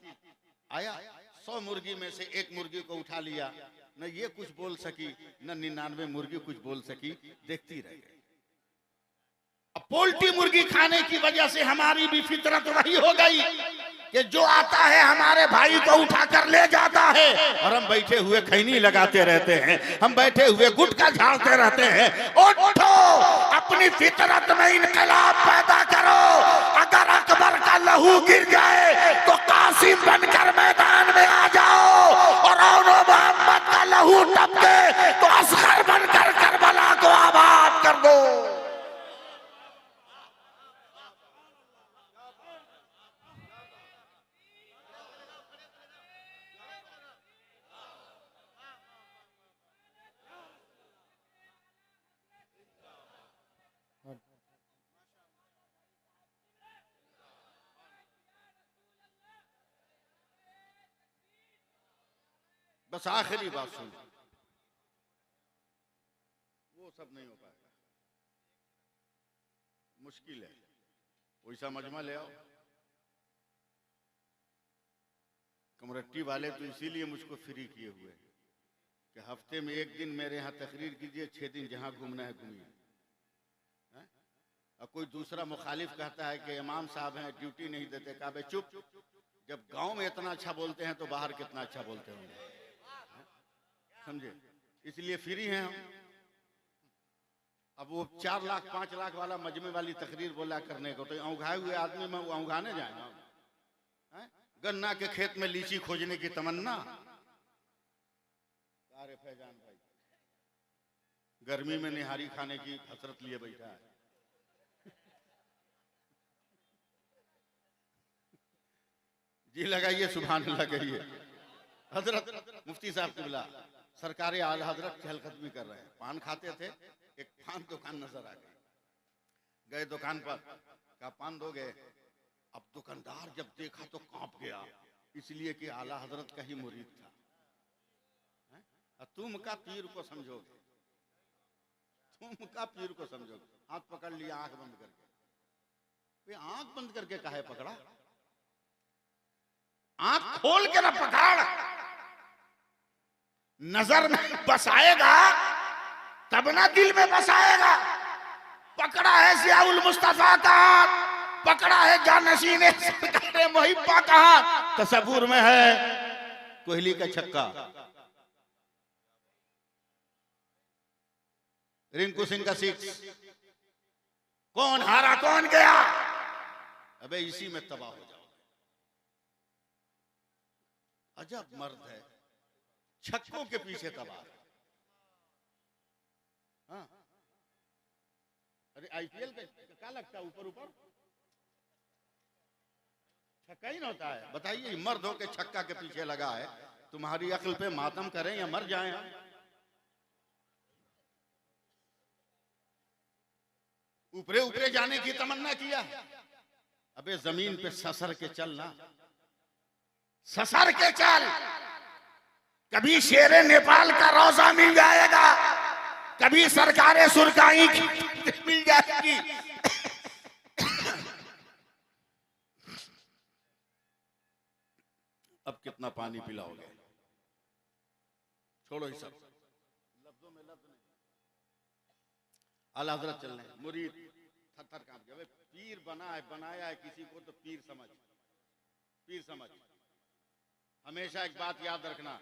आया, 100 मुर्गी में से एक मुर्गी को उठा लिया, न ये कुछ बोल सकी न 99 मुर्गी कुछ बोल सकी, देखती रह गई। अब पोल्ट्री मुर्गी खाने की वजह से हमारी भी फितरत वही हो गई कि जो आता है हमारे भाई को उठाकर ले जाता है, और हम बैठे हुए खैनी लगाते रहते हैं, हम बैठे हुए गुटखा झाड़ते रहते हैं। उठो, अपनी अपनी फितरत में इनकलाब पैदा करो। अगर अकबर का लहू गिर जाए तो कासिम बनकर मैदान में आ जाओ, और मोहम्मद का लहू टपके तो असगर बनकर करबला को आबाद कर दो। बस आखिरी बात सुन, वो सब नहीं हो पाएगा, मुश्किल है। वैसा मजमा ले आओ। कमरट्टी वाले तो इसीलिए मुझको फ्री किए हुए हैं कि हफ्ते में एक दिन मेरे यहाँ तकरीर कीजिए, 6 दिन जहाँ घूमना है घूमिए। और कोई दूसरा मुखालिफ कहता है कि इमाम साहब हैं ड्यूटी नहीं देते। कहा बे चुप, जब गांव में इतना अच्छा बोलते हैं तो बाहर कितना अच्छा बोलते होंगे, समझे? इसलिए फ्री हैं हम। अब वो 4 लाख 5 लाख वाला मजमे वाली तकरीर बोला करने को, तो औंघाए हुए आदमी में औंघाने जाए? गन्ना के खेत में लीची खोजने की तमन्ना। अरे फैजान भाई गर्मी में निहारी खाने की हसरत लिए बैठा है। जी लगाइए, सुभान अल्लाह कहिए। हजरत मुफ्ती साहब किबला सरकारी आला हजरत चहलकदमी कर रहे हैं। पान खाते थे, एक पान दुकान नजर आ गई। गए दुकान पर, कहा पान दोगे? अब दुकानदार जब देखा तो कांप गया, इसलिए कि आला हजरत का ही मुरीद था। तुम का पीर को समझोगे, तुम का पीर को समझोगे। हाथ पकड़ लिया आंख बंद करके। आंख बंद करके काहे पकड़ा? आंख खोल के ना पकड़। नजर में बसाएगा तब ना दिल में बसाएगा। पकड़ा है सियाउल मुस्तफा का हाथ, पकड़ा है जानशीने सरकारे मुहिब्बा का हाथ। तसव्वुर में है कोहली का छक्का, रिंकू सिंह का 6। कौन हारा कौन गया? अबे इसी में तबाह हो जाओ। अजब मर्द है, छक्कों के पीछे तबाह। हाँ, अरे आईपीएल का क्या लगता है? ऊपर ऊपर छक्का ही ना होता है। बताइए, मर्द हो के छक्का के पीछे लगा है। तुम्हारी अक्ल पे मातम करें या मर जाएं हम? ऊपरे ऊपरे जाने की तमन्ना किया। अबे जमीन पे ससर के चलना, ससर के चल। कभी शेरे नेपाल का रोजा मिल जाएगा, कभी सरकारे सुरकाई मिल जाएगी। अब कितना पानी पिलाओगे? छोड़ो ही सब, लफ्जों में लफ्ज नहीं। आला हजरत चल रहे, मुरीद थर-थर कांप गया। पीर बनाया है किसी को तो पीर समझ, पीर समझ। हमेशा एक बात याद रखना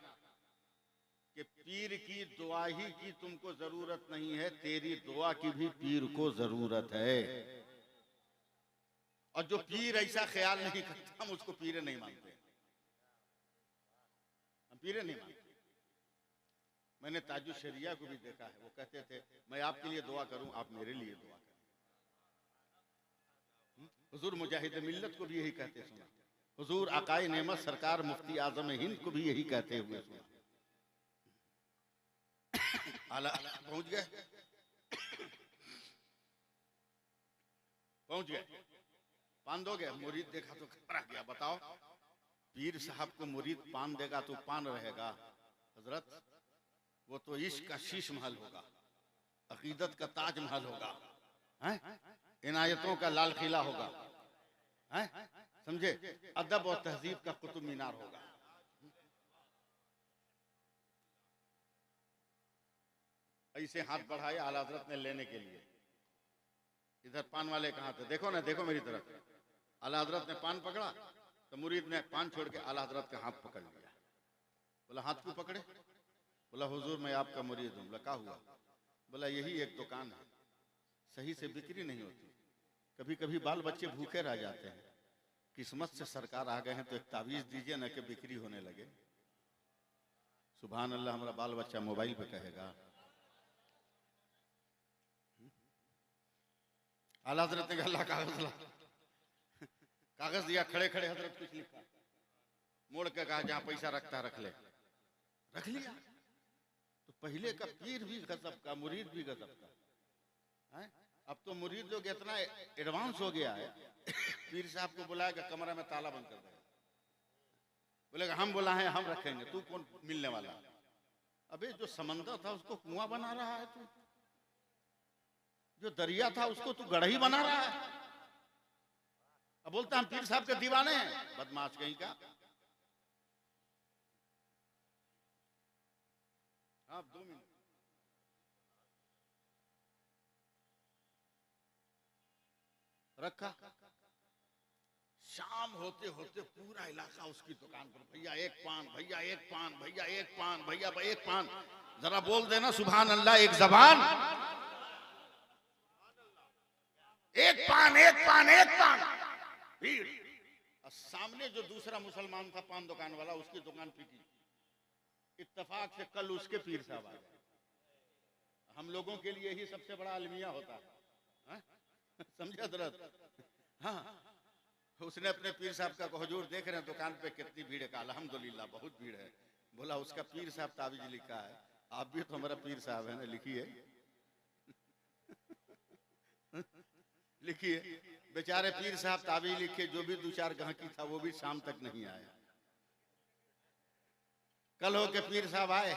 कि पीर की दुआ ही की तुमको जरूरत नहीं है, तेरी दुआ की भी पीर को जरूरत है। और जो पीर ऐसा ख्याल नहीं करता, हम उसको पीर नहीं मानते, हम पीर नहीं मानते। मैंने ताजुश शरिया को भी देखा है, वो कहते थे मैं आपके लिए दुआ करूं, आप मेरे लिए दुआ करें। हुजूर मुजाहिद मिल्लत को भी यही कहते सुना। हुजूर आकाए नेमत सरकार मुफ्ती आजम हिंद को भी यही कहते हुए सुना। आला पहुंच गए, पहुंच गए। पान दोगे? मुरीद देखा तो घबरा गया। बताओ, पीर साहब को मुरीद पान देगा तो पान रहेगा? हजरत वो तो इश्क का शीश महल होगा, अकीदत का ताज महल होगा, इनायतों का लाल किला होगा, समझे? अदब और तहजीब का कुतुब मीनार होगा। ऐसे हाथ बढ़ाए आला हजरत ने लेने के लिए। इधर पान वाले कहाँ थे? देखो ना, देखो मेरी तरफ। आला हजरत ने पान पकड़ा तो मुरीद ने पान छोड़ के आला हजरत का हाथ पकड़ लिया। बोला हाथ क्यों पकड़े? बोला हुजूर मैं आपका मुरीद हूं। बोला क्या हुआ? बोला यही एक दुकान है, सही से बिक्री नहीं होती। कभी कभी बाल बच्चे भूखे रह जाते हैं। किस्मत से सरकार आ गए हैं तो एक तावीज दीजिए ना कि बिक्री होने लगे। सुभान अल्लाह, हमारा बाल बच्चा मोबाइल पे कहेगा। आला हजरत ने अल्लाह कागज दिया, खड़े खड़े हजरत कुछ लिखा, मोड़ के कहा जहां पैसा रखता रख ले, रख लिया। तो पहले का पीर भी गजब का, मुरीद भी गजब का है। अब तो मुरीद लोग इतना एडवांस हो गया है, पीर साहब को बुलाएगा, कमरा में ताला बंद कर देगा, बोलेगा हम बुला है, हम रखेंगे, तू कौन मिलने वाला। अबे जो समंदर था उसको कुआं बना रहा है तू, जो दरिया था उसको तू गढ़ही बना रहा है। अब बोलता हम पीर साहब के दीवाने हैं, बदमाश कहीं का। आप 2 मिनट रखा। शाम होते होते पूरा इलाका उसकी दुकान पर, भैया एक पान, भैया एक पान, भैया एक पान, भैया एक पान। जरा बोल देना सुभान अल्लाह, एक जबान, एक पान, एक पान, एक पान, भीड़। और सामने जो दूसरा मुसलमान था पान दुकान वाला, उसकी दुकान फीकी। इत्तेफाक से कल उसके पीर साहब आ गए। हम लोगों के लिए ही सबसे बड़ा अलमिया होता है, समझा हजरत। हाँ, उसने अपने पीर साहब का, हुजूर देख रहे हैं दुकान पे कितनी भीड़ है, का अल्हम्दुलिल्लाह बहुत भीड़ है। बोला उसका पीर साहब ताबीज लिखा है, आप भी तो हमारा पीर साहब है ना, लिखिए लिखिए। बेचारे पीर साहब ताबीज लिखे, जो भी 2-4 गाहकी था वो भी शाम तक नहीं आया। कल हो के पीर साहब आए,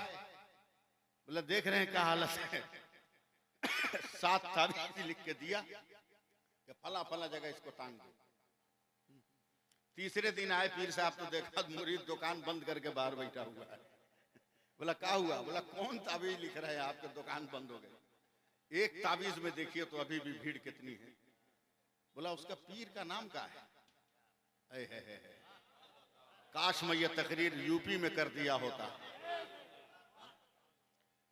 बोला देख रहे हैं क्या हालत है। 7 तारीख लिख के दिया कि फला फला जगह इसको टांग दो। तीसरे दिन आए पीर साहब तो देखा मुरीद दुकान बंद करके बाहर बैठा हुआ है। बोला क्या हुआ? बोला कौन ताबीज लिख रहे हैं, आपके दुकान बंद हो गई। एक ताबीज में देखिए तो अभी भी भीड़ कितनी है। बोला उसका पीर का नाम क्या है? काश मैं ये तकरीर यूपी में कर दिया होता।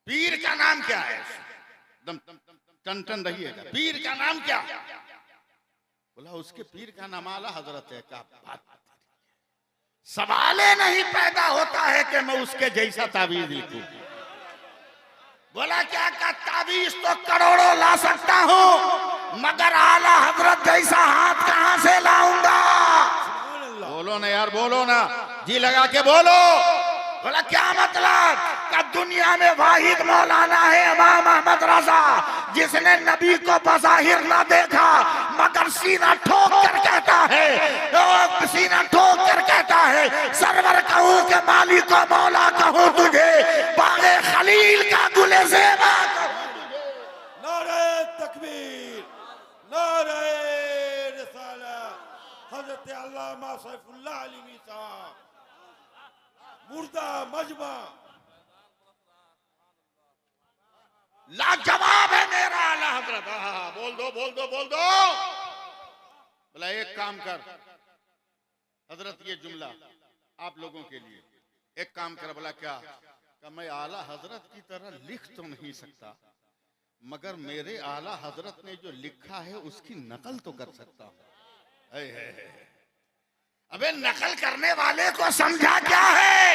पीर का नाम क्या है? दम टन रहिएगा, पीर का नाम क्या? बोला उसके पीर का नाम आला हजरत है। का बात, सवाले नहीं पैदा होता है कि मैं उसके जैसा ताबीज लिखूं। बोला क्या का ताबीज तो करोड़ों ला सकता हूं, मगर आला हजरत जैसा हाथ कहां से लाऊंगा? बोलो ना यार, बोलो ना, जी लगा के बोलो। बोला क्या मतलब? का दुनिया में वाहिद मौलाना है इमाम अहमद रजा, जिसने नबी को बज़ाहिर ना देखा मगर सीना ठोक कर कहता है, सीना ठोक कर कहता है सरवर कहूं के मालिक को मौला कहूं तुझे, बागे खलील का गुले ज़ेबा। नारे तकबीर, नारे रिसालत, हजरत अल्लामा सैफुल्लाह अलवी साहब, मुर्दा मजमा। लाजवाब है मेरा आला हजरत। बोल दो बोल दो बोल दो। बोला एक काम कर हजरत, ये जुमला आप लोगों के लिए, एक काम कर। बोला क्या? मैं आला हजरत की तरह लिख तो नहीं सकता, मगर मेरे आला हजरत ने जो लिखा है उसकी नकल तो कर सकता हूं। अबे नकल करने वाले को समझा क्या है?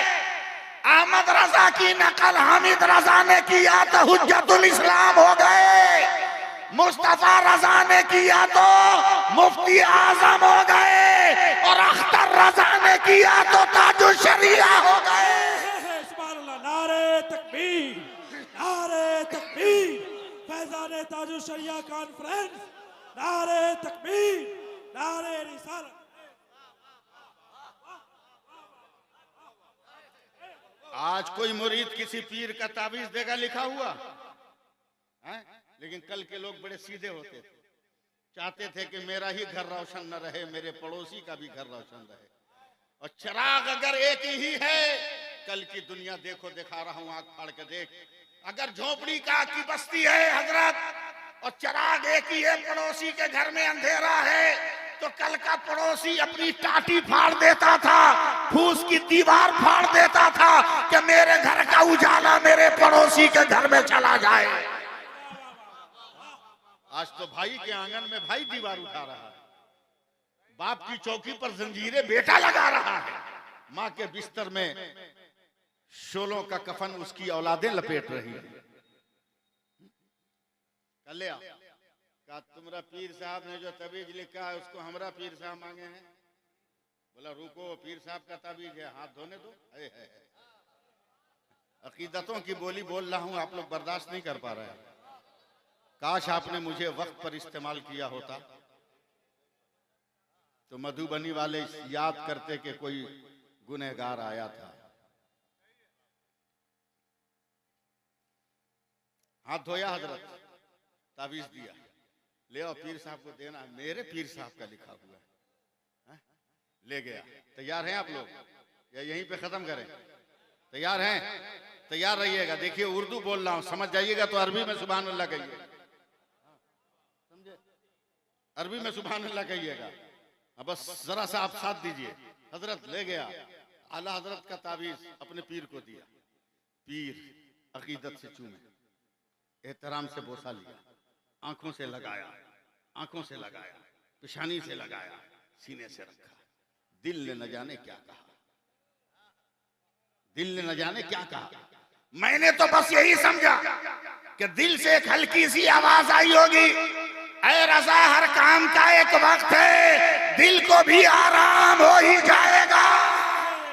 अहमद रजा की नकल हामिद रजा ने किया तो हुज्जतुल इस्लाम हो गए, मुस्तफा रजा ने किया तो मुफ्ती आजम हो गए, और अख्तर रजा ने किया तो ताजुल शरिया हो गए। नारे तकबीर, नारे तकबीर, फैजान ताजुल शरिया कॉन्फ्रेंस, नारे तकबीर, नारे रिसालत। आज कोई मुरीद किसी पीर का ताबीज देगा लिखा हुआ है? लेकिन कल के लोग बड़े सीधे होते थे, चाहते थे कि मेरा ही घर रोशन न रहे, मेरे पड़ोसी का भी घर रोशन रहे। और चिराग अगर एक ही है, कल की दुनिया देखो, दिखा रहा हूं, आंख फाड़ के देख। अगर झोपड़ी का की बस्ती है हजरत, और चिराग एक ही है, पड़ोसी के घर में अंधेरा है, तो कल का पड़ोसी अपनी टाटी फाड़ देता था, फूस की दीवार फाड़ देता था कि मेरे घर का उजाला मेरे पड़ोसी के घर में चला जाए। आज तो भाई के आंगन में भाई दीवार उठा रहा है, बाप की चौकी पर जंजीरें बेटा लगा रहा है, माँ के बिस्तर में शोलों का कफन उसकी औलादें लपेट रही है। कल्याण का तुम्हारा पीर साहब ने जो तबीज लिखा है उसको हमरा पीर साहब मांगे हैं। बोला रुको, पीर साहब का तबीज है, हाथ धोने दो। अकीदतों की बोली बोल रहा हूं, आप लोग बर्दाश्त नहीं कर पा रहे हैं। काश आपने मुझे वक्त पर इस्तेमाल किया होता तो मधुबनी वाले याद करते कि कोई गुनहगार आया था। हाथ धोया हजरत, ताबीज दिया, ले आओ पीर साहब को देना, मेरे पीर साहब का लिखा हुआ है। ले गया। तैयार हैं आप लोग या यहीं पे खत्म करें? तैयार हैं? तैयार रहिएगा। देखिए उर्दू बोल रहा हूं, समझ जाइएगा तो अरबी में सुभान अल्लाह कहिए, समझे? अरबी में सुभान अल्लाह कहिएगा। अब बस जरा सा आप साथ दीजिए। हजरत ले गया, आला हजरत का ताबीज अपने पीर को दिया। पीर अकीदत से चूमे, एहतराम से बोसा लिया, आंखों से लगाया, आंखों से लगाया, पेशानी से लगाया, सीने से रखा। दिल ने न जाने क्या कहा, दिल ने न जाने क्या कहा। मैंने तो बस यही समझा कि दिल से एक हल्की सी आवाज आई होगी, ऐ रजा हर काम का एक वक्त है, दिल को भी आराम हो ही जाएगा।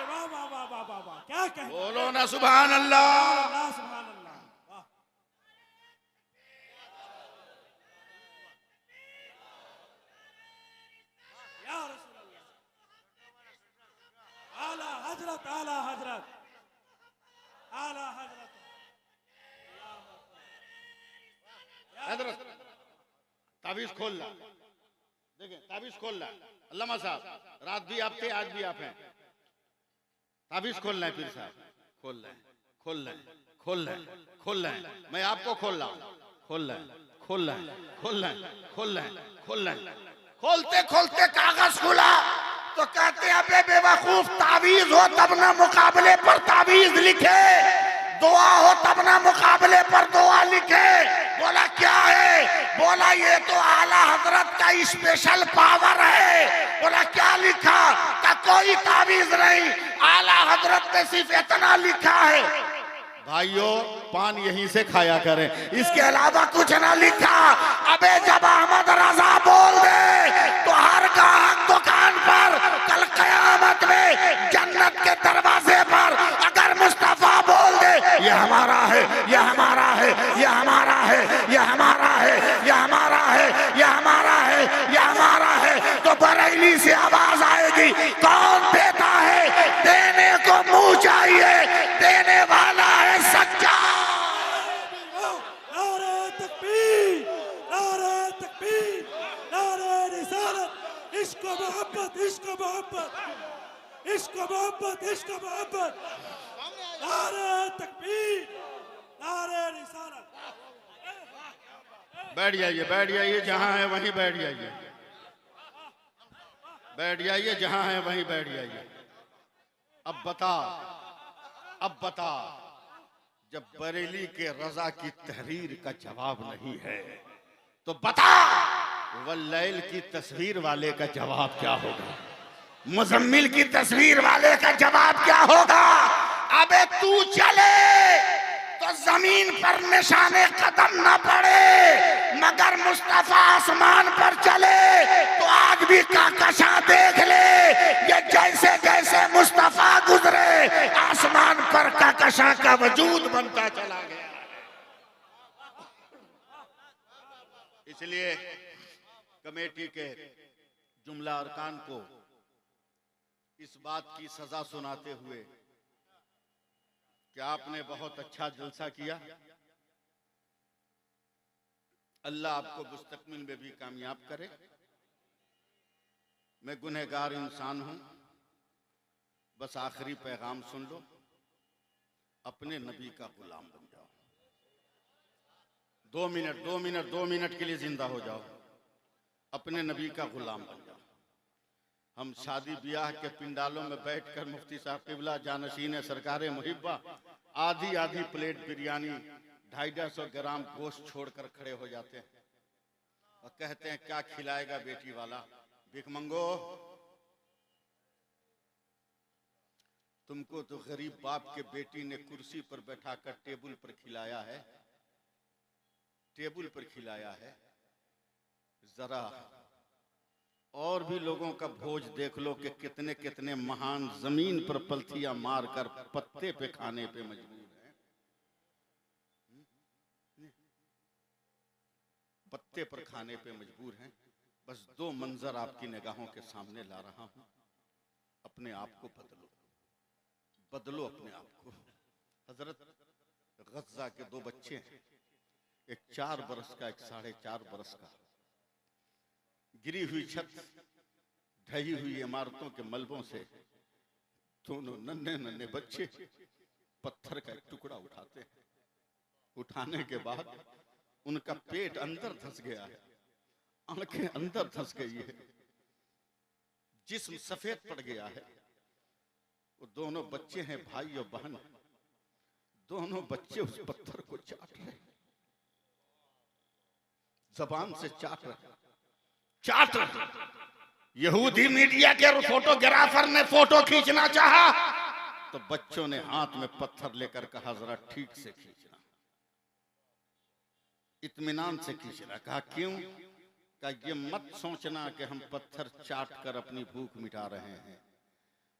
वाह वाह वाह वाह वाह वाह, क्या कहना। बोलो ना सुभान अल्लाह। अल्लाह सुभान अल्लाह। वाह। या रसूल अल्लाह, आला हजरत, आला हजरत, आला हजरत। हजरत ताबीज खोल ला, देखें ताबीज खोल ला। अल्लामा साहब रात भी आप थे, आज भी आप हैं। ताबीज खोल रहे हैं पीर साहब, खोल रहे हैं, खोल रहे हैं, खोल रहे हैं, खोल रहे हैं। मैं आपको खोल रहा हूँ, खोल रहे हैं, खोल रहे हैं, खोल रहे हैं, खोल रहे हैं, खोल रहे हैं। खोलते खोलते कागज खुला तो कहते अबे बेवकूफ, ताबीज हो तब ना मुकाबले पर ताबीज लिखे, दुआ हो तब ना मुकाबले पर दुआ लिखे। बोला क्या है? बोला ये तो आला हजरत का स्पेशल पावर है। बोला क्या लिखा? का कोई ताबीज नहीं, आला हजरत ने सिर्फ इतना लिखा है, भाइयों पान यहीं से खाया करें, इसके अलावा कुछ ना लिखा। अबे जब अहमद रजा बोल दे तो हर ग्राहक दुकान पर कल कयामत में जन्नत के दरवाजे पर अगर मुस्तफा बोल दे ये हमारा है, ये हमारा है, ये हमारा है, ये हमारा है, ये हमारा है, ये हमारा है, ये हमारा है, तो बरेली से आवाज आएगी, कौन देता है? देने को मुंह चाहिए, देने वाला है सच्चा। नारे तकबीर, नारे तकबीर, नारे रिसालत, इश्क व मोहब्बत, इश्क व मोहब्बत, इश्क व मोहब्बत, इश्क व मोहब्बत। नारे तकबीर, नारे रिसालत। बैठ जाइए, बैठ जाइए, जहां है वहीं बैठ जाइए, बैठ जाइए, जहां है वहीं बैठ जाइए। अब बता, अब बता, जब बरेली के रजा की तहरीर का जवाब नहीं है तो बता वल्लैल की तस्वीर वाले का जवाब क्या होगा? मुजम्मिल की तस्वीर वाले का जवाब क्या होगा? अबे तू चले तो जमीन पर निशाने कदम न पड़े, मगर मुस्तफा आसमान पर चले तो आज भी काकशा देख ले। ये जैसे जैसे मुस्तफा गुजरे आसमान पर काकशा का वजूद बनता चला गया। इसलिए कमेटी के जुमला अरकान को इस बात की सजा सुनाते हुए कि आपने बहुत अच्छा जलसा किया, अल्लाह आपको मुस्तकबिल में भी कामयाब करे। मैं गुनहगार इंसान हूं, बस आखिरी पैगाम सुन लो, अपने नबी का गुलाम बन जाओ। 2 मिनट के लिए जिंदा हो जाओ, अपने नबी का गुलाम बन जाओ। हम शादी ब्याह के पिंडालों में बैठकर मुफ्ती साहब किबला जानशीन सरकारे मुहिब्बा आधी आधी प्लेट बिरयानी 250 ग्राम गोश्त छोड़कर खड़े हो जाते हैं। और कहते हैं क्या खिलाएगा बेटी वाला, भिख मंगो। तुमको तो गरीब बाप के बेटी ने कुर्सी पर बैठाकर टेबल पर खिलाया है, टेबल पर खिलाया है। जरा और भी लोगों का भोज देख लो कि कितने कितने महान जमीन पर पलथियां मारकर पत्ते पे खाने पे मजबूर हैं, पत्ते पर खाने पे मजबूर हैं। बस दो मंजर आपकी निगाहों के सामने ला रहा हूं, अपने आप को बदलो, बदलो अपने आप को। हजरत गज्जा के दो बच्चे हैं, एक 4 बरस का, एक 4.5 बरस का। गिरी हुई छत, ढही हुई इमारतों के मलबों से दोनों नन्हे नन्हे बच्चे पत्थर का एक टुकड़ा उठाते हैं। उठाने के बाद उनका पेट अंदर धंस गया है, आंखें अंदर धंस गई है, जिस्म सफेद पड़ गया है। वो दोनों बच्चे हैं भाई और बहन, दोनों बच्चे उस पत्थर को चाट रहे, जबान से चाट रहे, चाट रहे। यहूदी मीडिया के फोटोग्राफर ने फोटो खींचना चाहा तो बच्चों ने हाथ में पत्थर लेकर कहा जरा ठीक से खींचना, इत्मीनान से खींचना। कहा क्यों? कहा ये मत सोचना कि हम पत्थर चाट कर अपनी भूख मिटा रहे हैं,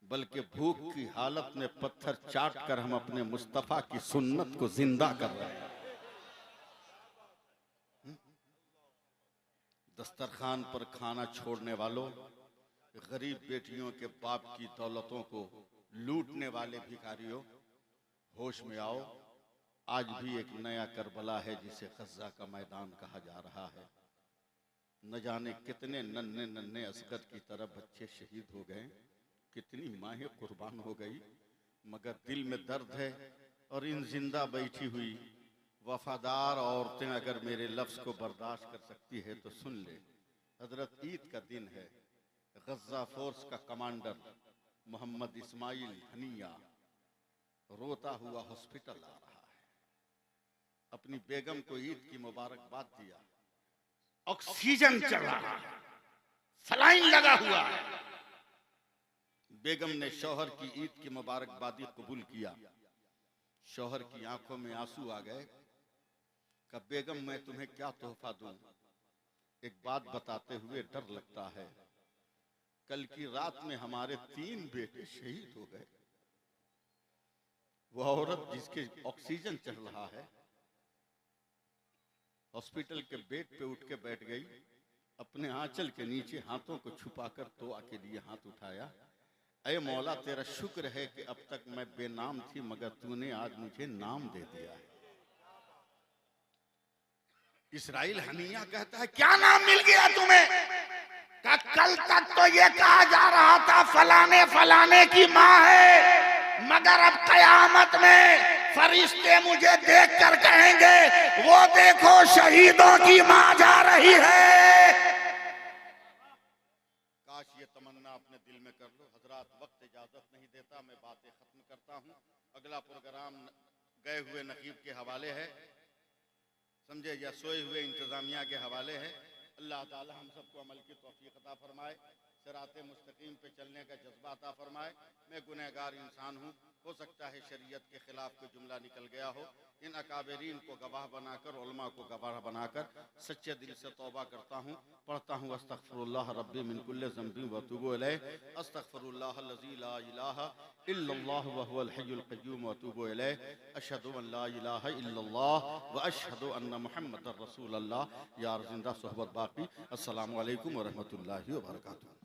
बल्कि भूख की हालत में पत्थर चाट कर हम अपने मुस्तफा की सुन्नत को जिंदा कर रहे हैं। दस्तरखान पर खाना छोड़ने वालों, गरीब बेटियों के बाप की दौलतों को लूटने वाले भिखारियों, होश में आओ। आज भी एक नया करबला है जिसे गज्जा का मैदान कहा जा रहा है। न जाने कितने नन्हे नन्हे असगर की तरह बच्चे शहीद हो गए, कितनी माहें कुर्बान हो गई, मगर दिल में दर्द है। और इन जिंदा बैठी हुई वफादार औरतें अगर मेरे लफ्ज को बर्दाश्त कर सकती है तो सुन ले। हजरत ईद का दिन है, गज्जा फोर्स का कमांडर मोहम्मद इस्माइल हनिया रोता हुआ हॉस्पिटल आ रहा है। अपनी बेगम को ईद की मुबारकबाद दिया, ऑक्सीजन चल रहा है, सलाइन लगा हुआ है। बेगम ने शौहर की ईद की मुबारकबादी कबूल किया। शौहर की आंखों में आंसू आ गए। कहा बेगम मैं तुम्हें क्या तोहफा दूं? एक बात बताते हुए डर लगता है, कल की रात में हमारे 3 बेटे शहीद हो गए। वो औरत जिसके ऑक्सीजन चल रहा है हॉस्पिटल के बेड पे उठ के बैठ गई, अपने आंचल के नीचे हाथों को छुपाकर दुआ के लिए हाथ उठाया। ऐ मौला तेरा शुक्र है कि अब तक मैं बेनाम थी, मगर तूने आज मुझे नाम दे दिया है। इस्राइल हनिया कहता है क्या नाम मिल गया तुम्हें? का कल तक तो ये कहा जा रहा था फलाने फलाने की माँ है, मगर अब कयामत में फरिश्ते मुझे देखकर कहेंगे वो देखो शहीदों की माँ जा रही है। काश ये तमन्ना अपने दिल में कर लो। हजरात वक्त इजाजत नहीं देता, मैं बातें खत्म करता हूँ। अगला प्रोग्राम गए हुए नकीब के हवाले है, समझे, या सोए हुए इंतजामिया के हवाले है। अल्लाह ताला हम सबको अमल की तौफीक अता फरमाए, सिराते मुस्तकीम पे चलने का जज्बा अता फरमाए। मैं गुनहगार इंसान हूँ, हो सकता है शरीयत के खिलाफ कोई जुमला निकल गया हो। इन अकाबरीन को गवाह बनाकर, उलमा को गवाह बनाकर सच्चे दिल से तौबा करता हूँ, पढ़ता हूँ अस्तगफिरुल्लाह रब्बी मिन कुल्लि ज़ंबिन व अतूबु इलैह, अस्तगफिरुल्लाह अल्लज़ी ला इलाहा इल्लल्लाह व हुवल हय्युल क़य्यूम व अतूबु इलैह, अशहदु अन ला इलाहा इल्लल्लाह व अशहदु अन्न मुहम्मदर रसूलुल्लाह। यार जिंदा सोहबत बाकी। अस्सलामु अलैकुम व रहमतुल्लाहि व बरकातुहू।